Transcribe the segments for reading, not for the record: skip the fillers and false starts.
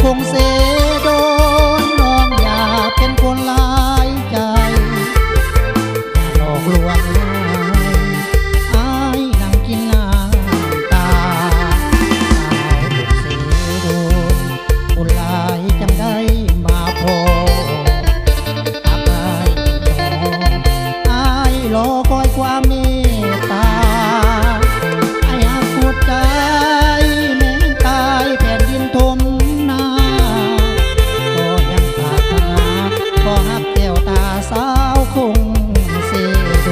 คงเสโดนน้องอย่าเป็นคนหลายใจอย่าหลอกลวงอายนั่งกินน้ำตาสาวคงเสโดนคนหลายจังได้มาพออายรอคอยความเมตตาไอ้หักปวดใจแม้ตายแผ่นดินทมนาก็ยังปรารถนาขอหักแก้วตาสาวคงเสโด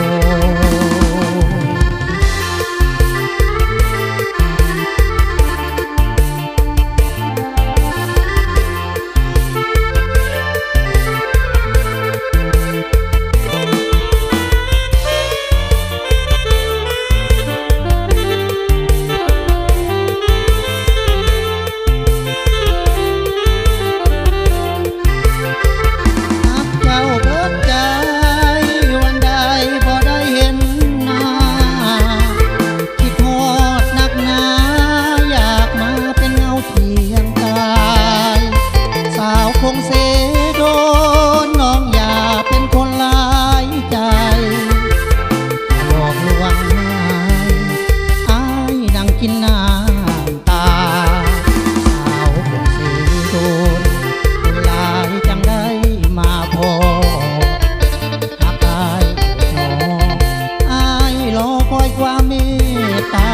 คงเสโดนน้องอย่าเป็นคนหลายใจหลอกลวงอายนั่งกินน้ำตาสาวคงเสโดนคนหลายจังได้มาพอหักอายน้องอายรอคอยความเมตตา